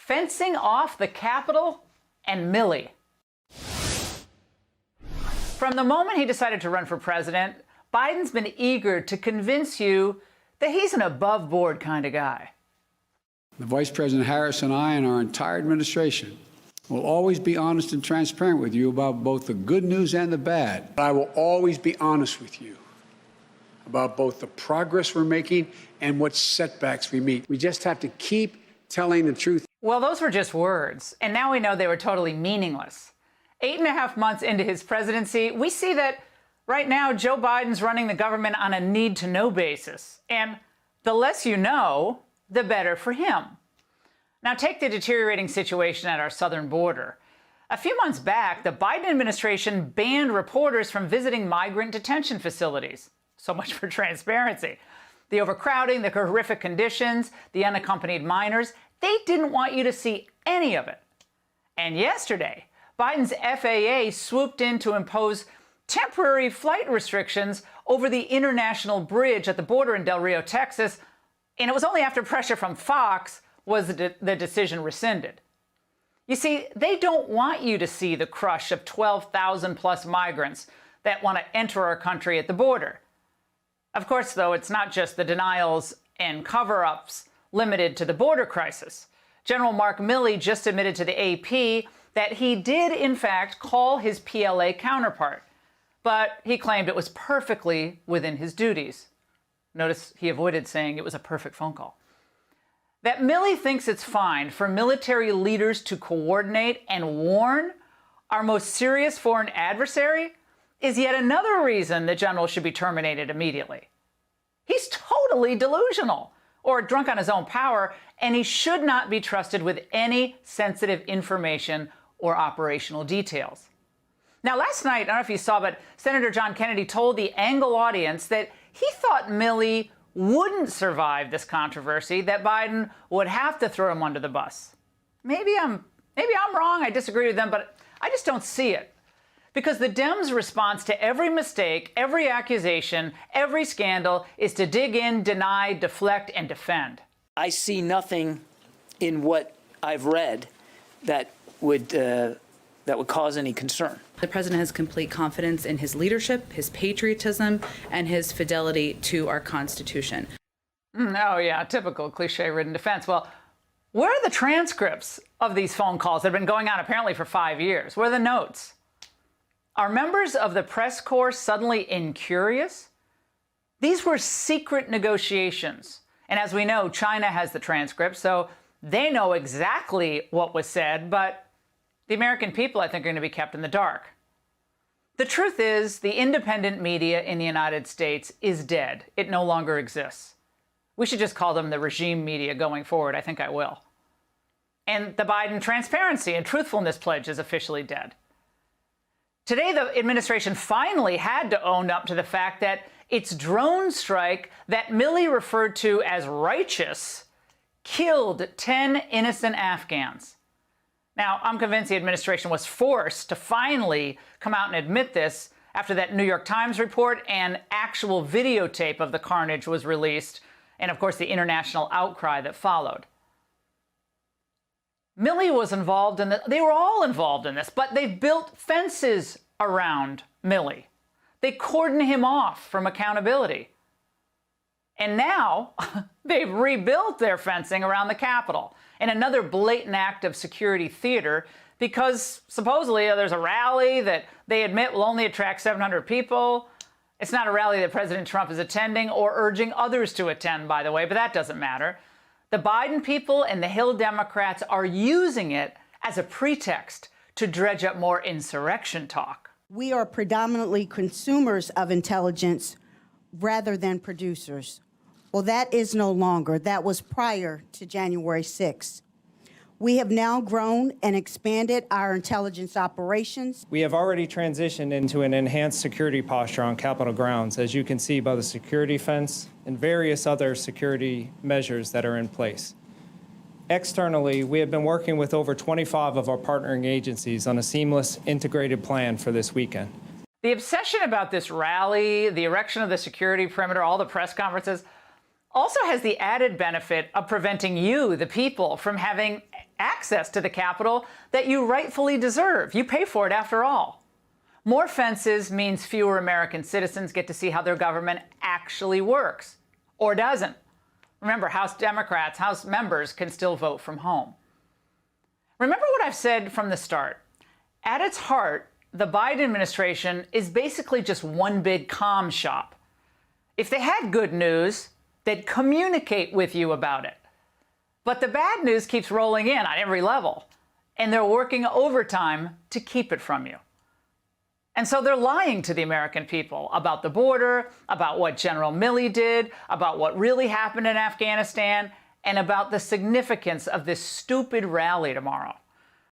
fencing off the Capitol and Milley. From the moment he decided to run for president, Biden's been eager to convince you that he's an above-board kind of guy. The Vice President Harris and I and our entire administration will always be honest and transparent with you about both the good news and the bad. I will always be honest with you about both the progress we're making and what setbacks we meet. We just have to keep telling the truth. Well, those were just words, and now we know they were totally meaningless. 8.5 months into his presidency, we see that right now Joe Biden's running the government on a need-to-know basis. And the less you know, the better for him. Now, take the deteriorating situation at our southern border. A few months back, the Biden administration banned reporters from visiting migrant detention facilities. So much for transparency. The overcrowding, the horrific conditions, the unaccompanied minors, they didn't want you to see any of it. And yesterday, Biden's FAA swooped in to impose temporary flight restrictions over the international bridge at the border in Del Rio, Texas, and it was only after pressure from Fox was the decision rescinded. You see, they don't want you to see the crush of 12,000 plus migrants that want to enter our country at the border. Of course, though, it's not just the denials and cover-ups limited to the border crisis. General Mark Milley just admitted to the AP that he did, in fact, call his PLA counterpart, but he claimed it was perfectly within his duties. Notice he avoided saying it was a perfect phone call. That Milley thinks it's fine for military leaders to coordinate and warn our most serious foreign adversary is yet another reason the general should be terminated immediately. He's totally delusional or drunk on his own power, and he should not be trusted with any sensitive information or operational details. Now, last night, I don't know if you saw, but Senator John Kennedy told the Angle audience that he thought Milley wouldn't survive this controversy, that Biden would have to throw him under the bus. Maybe I'm wrong, I disagree with them, but I just don't see it. Because the Dems' response to every mistake, every accusation, every scandal is to dig in, deny, deflect, and defend. I see nothing in what I've read that would cause any concern. The president has complete confidence in his leadership, his patriotism, and his fidelity to our Constitution. Oh, yeah, typical cliche-ridden defense. Well, where are the transcripts of these phone calls that have been going on apparently for 5 years? Where are the notes? Are members of the press corps suddenly incurious? These were secret negotiations. And as we know, China has the transcripts, so they know exactly what was said, but the American people, I think, are going to be kept in the dark. The truth is, the independent media in the United States is dead. It no longer exists. We should just call them the regime media going forward. I think I will. And the Biden transparency and truthfulness pledge is officially dead. Today, the administration finally had to own up to the fact that its drone strike that Milley referred to as righteous killed 10 innocent Afghans. Now, I'm convinced the administration was forced to finally come out and admit this after that New York Times report and actual videotape of the carnage was released, and of course the international outcry that followed. Milley was involved in they were all involved in this, but they built fences around Milley. They cordoned him off from accountability. And now they've rebuilt their fencing around the Capitol in another blatant act of security theater because supposedly there's a rally that they admit will only attract 700 people. It's not a rally that President Trump is attending or urging others to attend, by the way, but that doesn't matter. The Biden people and the Hill Democrats are using it as a pretext to dredge up more insurrection talk. We are predominantly consumers of intelligence rather than producers. Well, that is no longer. That was prior to January 6th. We have now grown and expanded our intelligence operations. We have already transitioned into an enhanced security posture on Capitol grounds, as you can see by the security fence and various other security measures that are in place. Externally, we have been working with over 25 of our partnering agencies on a seamless, integrated plan for this weekend. The obsession about this rally, the erection of the security perimeter, all the press conferences, also has the added benefit of preventing you, the people, from having access to the Capitol that you rightfully deserve. You pay for it after all. More fences means fewer American citizens get to see how their government actually works, or doesn't. Remember, House Democrats, House members can still vote from home. Remember what I've said from the start. At its heart, the Biden administration is basically just one big comm shop. If they had good news, they'd communicate with you about it. But the bad news keeps rolling in on every level, and they're working overtime to keep it from you. And so they're lying to the American people about the border, about what General Milley did, about what really happened in Afghanistan, and about the significance of this stupid rally tomorrow.